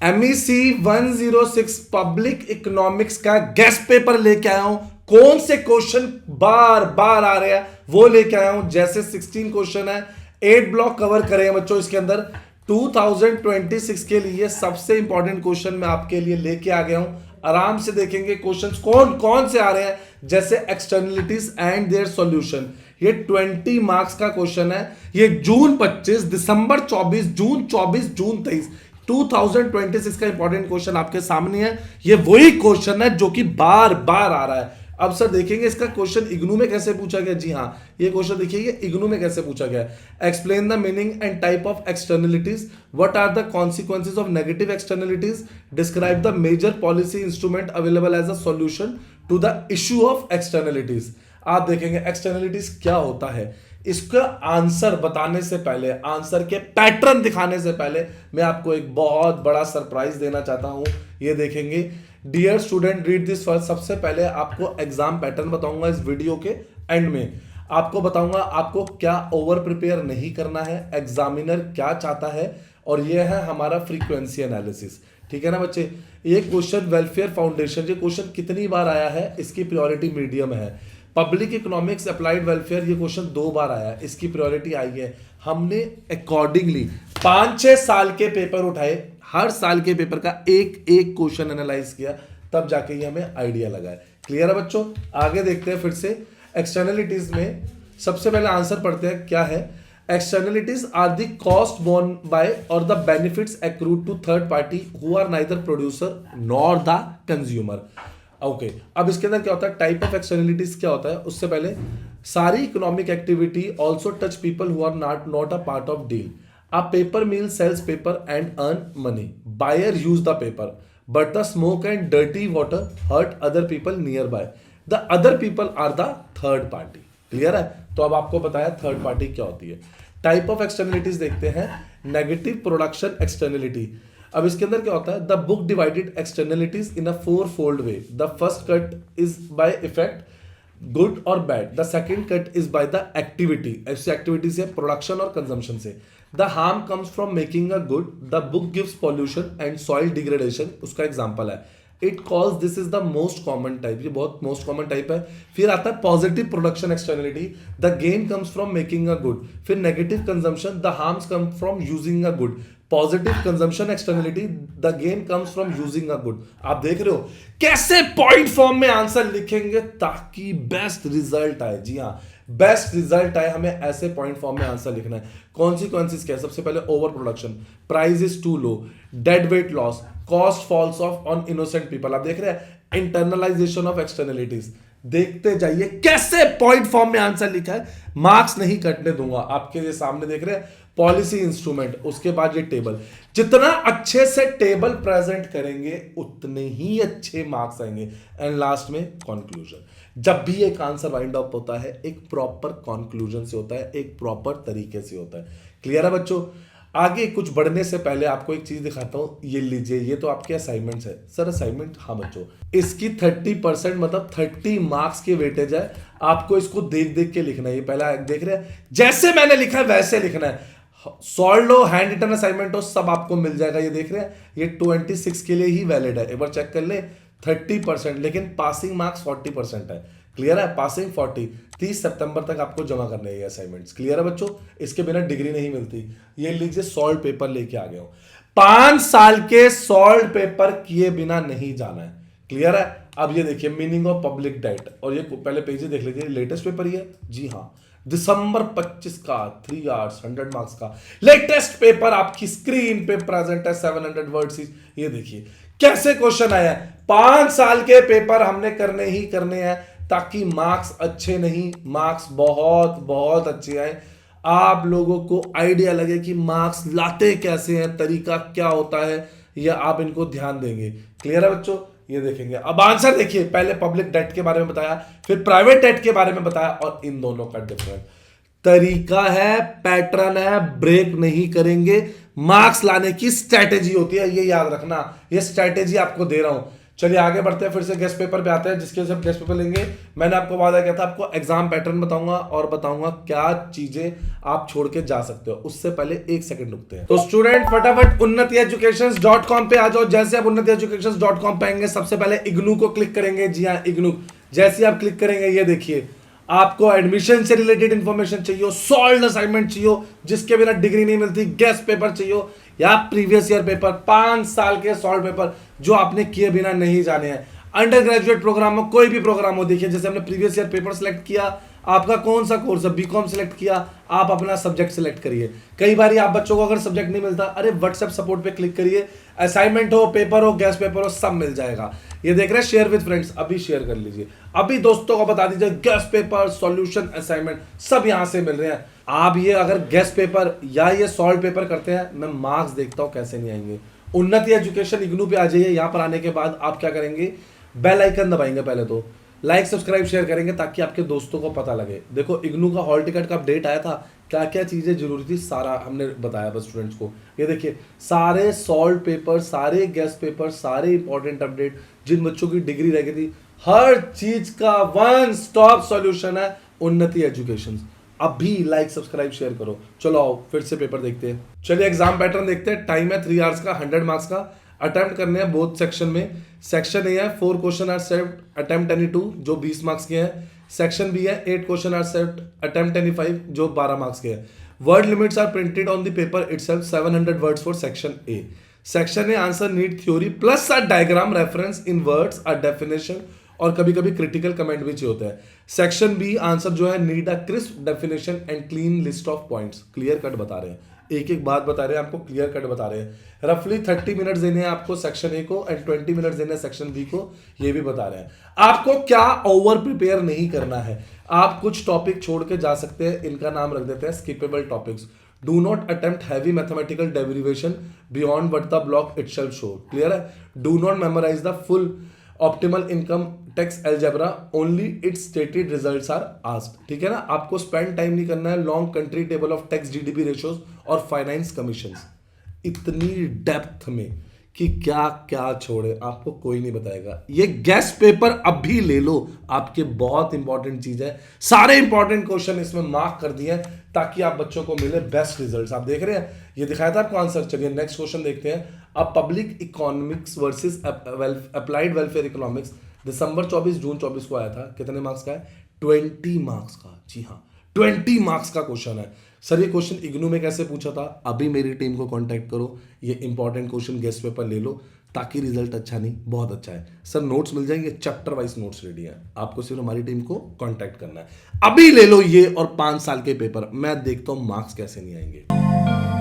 MEC 106 public economics का guest paper लेके आया हूं। कौन से क्वेश्चन बार बार आ रहे हैं वो लेके आया हूं। जैसे 16 क्वेश्चन है, 8 ब्लॉक कवर करें बच्चों इसके अंदर। 2026 के लिए सबसे इंपॉर्टेंट क्वेश्चन मैं आपके लिए लेके आ गया हूं। आराम से देखेंगे क्वेश्चंस कौन कौन से आ रहे हैं। जैसे एक्सटर्नलिटीज एंड देयर सॉल्यूशन, ये 20 मार्क्स का क्वेश्चन है। ये जून 25, दिसंबर 24, जून 24, जून 23, 2026 का इंपॉर्टेंट क्वेश्चन आपके सामने है। ये वही क्वेश्चन है जो कि बार बार आ रहा है। अब सर देखेंगे इसका क्वेश्चन इग्नू में कैसे पूछा गया। जी हाँ, ये क्वेश्चन देखिए, ये इग्नू में कैसे पूछा गया। Explain the meaning and type of externalities, what are the consequences of negative externalities, describe the major policy instrument available as a solution to the issue of externalities. आप देखेंगे एक्सटर्नलिटीज क्या होता है। इसका आंसर बताने से पहले, आंसर के पैटर्न दिखाने से पहले मैं आपको एक बहुत बड़ा सरप्राइज देना चाहता हूं। ये देखेंगे, dear student read this first. सबसे पहले आपको एग्जाम पैटर्न बताऊंगा इस वीडियो के एंड में। आपको बताऊंगा आपको क्या ओवर प्रिपेयर नहीं करना है, एग्जामिनर क्या चाहता है, और यह है हमारा फ्रीक्वेंसी एनालिसिस। ठीक है ना बच्चे। ये क्वेश्चन वेलफेयर फाउंडेशन, ये क्वेश्चन कितनी बार आया है, इसकी प्रायोरिटी मीडियम है। पब्लिक इकोनॉमिक्स अप्लाइड वेलफेयर, ये क्वेश्चन 2 बार आया है, इसकी प्रायोरिटी आई है। हमने अकॉर्डिंगली 5-6 साल के पेपर उठाए, हर साल के पेपर का एक एक क्वेश्चन एनालाइज किया, तब जाके ये हमें आइडिया लगा है। क्लियर है बच्चों। आगे देखते हैं फिर से एक्सटर्नलिटीज में। सबसे पहले आंसर पढ़ते हैं क्या है। Externalities are the cost borne by और the benefits accrued to third party who are neither producer nor the consumer. Okay, अब इसके अंदर क्या होता है, टाइप ऑफ एक्सटर्नलिटीज क्या होता है। उससे पहले सारी economic activity also touch people who are not a part of deal. A paper mill sells paper and earn money, buyer use the paper, but the smoke and dirty water hurt other people near by. The other people are the third party. Clear है। तो अब आपको बताया third party क्या होती है। Type of externalities देखते हैं। Negative production externality. अब इसके अंदर क्या होता है, the book divided externalities in a 4-fold way. The first cut is by effect, good और bad. The second cut is by the activity, ऐसी एक्टिविटी से, प्रोडक्शन और कंजम्पशन से। The harm comes from making a good. The book gives pollution and soil degradation, उसका example है। It calls this is the most common type, ये बहुत most common type है। फिर आता है positive production externality. The gain comes from making a good. फिर negative consumption, the harms come from using a good. Positive consumption externality, the gain comes from using a good. आप देख रहे हो कैसे पॉइंट फॉर्म में answer लिखेंगे ताकि best result आए। जी हाँ, बेस्ट रिजल्ट आए, हमें ऐसे पॉइंट फॉर्म में आंसर लिखना है। कॉन्सिक्वेंसेस क्या है, सबसे पहले over production, price is too low, dead weight loss, cost falls off on innocent people. आप देख रहे हैं इंटरनलाइजेशन ऑफ एक्सटर्नलिटीज। देखते जाइए कैसे पॉइंट फॉर्म में आंसर लिखा है, मार्क्स नहीं कटने दूंगा। आपके ये सामने देख रहे हैं पॉलिसी इंस्ट्रूमेंट, उसके बाद ये टेबल। जितना अच्छे से टेबल प्रेजेंट करेंगे उतने ही अच्छे मार्क्स आएंगे। एंड लास्ट में कंक्लूजन। जब भी एक आंसर वाइंड अप होता है एक प्रॉपर कंक्लूजन से होता है, एक प्रॉपर तरीके से होता है। क्लियर है बच्चों। आगे कुछ बढ़ने से पहले आपको एक चीज दिखाता हूं, ये लीजिए, ये तो आपके असाइनमेंट्स है। सर असाइनमेंट, हाँ बच्चों, इसकी 30% मतलब 30 मार्क्स की वेटेज है। आपको इसको देख देख के लिखना है। ये पहला देख रहे हैं, जैसे मैंने लिखा है वैसे लिखना है। सॉल्व हो, हैंड रिटन असाइनमेंट हो, सब आपको मिल जाएगा। ये देख रहे हैं, ये 26 के लिए ही वैलिड है। एक बार चेक कर ले। 30%, लेकिन पासिंग मार्क्स 40% है। क्लियर है। पासिंग 40, 30 सितंबर तक आपको जमा करने हैं ये असाइनमेंट्स। क्लियर है बच्चों। इसके बिना डिग्री नहीं मिलती। ये लीजिए, सॉल्व पेपर लेके आ गया हूं। 5 साल के सॉल्व पेपर किए बिना नहीं जाना है। क्लियर है। अब ये देखिए, मीनिंग ऑफ पब्लिक डेट, और ये पहले पेज देख लीजिए, लेटेस्ट पेपर ये। जी हाँ, दिसंबर 25 का 3 आवर्स 100 मार्क्स का लेटेस्ट पेपर आपकी स्क्रीन पे प्रेजेंट है। 700 वर्ड्स। ये देखिए कैसे क्वेश्चन आया है। 5 साल के पेपर हमने करने ही करने हैं ताकि मार्क्स अच्छे नहीं, मार्क्स बहुत बहुत अच्छे आए। आप लोगों को आइडिया लगे कि मार्क्स लाते कैसे हैं, तरीका क्या होता है, या आप इनको ध्यान देंगे। क्लियर है बच्चों। ये देखेंगे। अब आंसर देखिए, पहले पब्लिक डेट के बारे में बताया, फिर प्राइवेट डेट के बारे में बताया, और इन दोनों का डिफरेंस तरीका है, पैटर्न है, ब्रेक नहीं करेंगे। मार्क्स लाने की स्ट्रैटेजी होती है, ये याद रखना। ये स्ट्रैटेजी आपको दे रहा हूं। चलिए आगे बढ़ते हैं, फिर से गेस्ट पेपर पे आते हैं, जिसके वजह से गेस्ट पेपर लेंगे। मैंने आपको वादा किया था, आपको एग्जाम पैटर्न बताऊंगा और बताऊंगा क्या चीजें आप छोड़ के जा सकते हो। उससे पहले 1 सेकंड रुकते हैं। तो स्टूडेंट फटाफट unnatieducations.com पे आ जाओ। जैसे आप unnatieducations.com पे आएंगे, सबसे पहले इग्नू को क्लिक करेंगे। जी हाँ, इग्नू जैसे आप क्लिक करेंगे, ये देखिए आपको एडमिशन से रिलेटेड इंफॉर्मेशन चाहिए, सॉल्व असाइनमेंट चाहिए जिसके बिना डिग्री नहीं मिलती, गेस्ट पेपर चाहिए या प्रीवियस ईयर पेपर, 5 साल के सॉल्व पेपर जो आपने किए बिना नहीं जाने हैं। अंडर ग्रेजुएट प्रोग्राम हो, कोई भी प्रोग्राम हो, देखिए जैसे हमने प्रीवियस ईयर पेपर सेलेक्ट किया, आपका कौन सा कोर्स है, बीकॉम सेलेक्ट किया, आप अपना सब्जेक्ट सेलेक्ट करिए। कई बार आप बच्चों को अगर सब्जेक्ट नहीं मिलता, अरे व्हाट्सएप सपोर्ट पे क्लिक करिए, असाइनमेंट हो, पेपर हो, गेस्ट पेपर हो, सब मिल जाएगा। ये देख रहे हैं शेयर विद फ्रेंड्स, अभी शेयर कर लीजिए, अभी दोस्तों को बता दीजिए, गेस्ट पेपर, सॉल्यूशन, असाइनमेंट सब यहां से मिल रहे हैं। आप ये अगर गेस्ट पेपर या ये सॉल्व पेपर करते हैं, मैं मार्क्स देखता हूं कैसे नहीं आएंगे। उन्नति एजुकेशन इग्नू पे आ जाइए। यहां पर आने के बाद आप क्या करेंगे, बेल आइकन दबाएंगे, पहले तो लाइक सब्सक्राइब शेयर करेंगे ताकि आपके दोस्तों को पता लगे। देखो इग्नू का हॉल टिकट का अपडेट आया था, क्या क्या चीजें जरूरी थी सारा हमने बताया बस स्टूडेंट्स को। ये देखिए सारे सॉल्व पेपर, सारे गेस्ट पेपर, सारे इंपॉर्टेंट अपडेट, जिन बच्चों की डिग्री रह गई थी, हर चीज का वन स्टॉप सॉल्यूशन है उन्नति एजुकेशन। अभी लाइक सब्सक्राइब शेयर करो। चलो आओ फिर से पेपर देखते हैं। चलिए एग्जाम पैटर्न देखते हैं। टाइम है 3 आवर्स का, 100 मार्क्स का अटेम्प्ट करने हैं बोथ सेक्शन में। सेक्शन ए है 4 question are saved attempt any 2 जो 20 मार्क्स के हैं। सेक्शन बी है 8 question are saved attempt any 5 जो 12 मार्क्स के हैं। Word limits are printed on the paper itself, 700 words for section A. Section A answer need theory plus a diagram reference in words, a definition और कभी कभी critical comment भी चाहिए होता है। सेक्शन बी आंसर जो है need a crisp definition and clean list of points. Clear cut बता रहे हैं, एक एक बात बता रहे हैं आपको, क्लियर कट बता रहे हैं। रफली 30 मिनट्स देने हैं आपको सेक्शन ए को एंड 20 मिनट्स देने हैं सेक्शन बी को, ये भी बता रहे हैं। आपको क्या ओवर प्रिपेयर नहीं करना है, आप कुछ टॉपिक छोड़ के जा सकते हैं, इनका नाम रख देते हैं skippable topics. Do not attempt heavy mathematical derivation beyond what the block itself show. Clear है। Do not memorise the full optimal income tax algebra, only its stated results are asked. ठीक है ना। आपको स्पेंड टाइम नहीं करना है long country table of tax, GDP ratios और finance commissions, इतनी डेप्थ में कि क्या क्या छोड़े आपको कोई नहीं बताएगा। ये गेस्ट पेपर अभी ले लो, आपके बहुत इंपॉर्टेंट चीज है। सारे इंपॉर्टेंट क्वेश्चन इसमें मार्क कर दिए हैं ताकि आप बच्चों को मिले बेस्ट रिजल्ट्स। आप देख रहे हैं, ये दिखाया था आपको आंसर। चलिए नेक्स्ट क्वेश्चन देखते हैं। अब public economics versus applied welfare economics, दिसंबर 24 जून 24 को आया था। कितने मार्क्स का है? 20 मार्क्स का। जी हाँ, 20 मार्क्स का क्वेश्चन है। सर ये क्वेश्चन इग्नू में कैसे पूछा था? अभी मेरी टीम को कांटेक्ट करो, ये इंपॉर्टेंट क्वेश्चन गेस्ट पेपर ले लो ताकि रिजल्ट अच्छा नहीं बहुत अच्छा है। सर नोट्स मिल जाएंगे, चैप्टर वाइज नोट्स रेडी है, आपको सिर्फ हमारी टीम को कांटेक्ट करना है। अभी ले लो ये और 5 साल के पेपर, मैं देखता हूं मार्क्स कैसे नहीं आएंगे।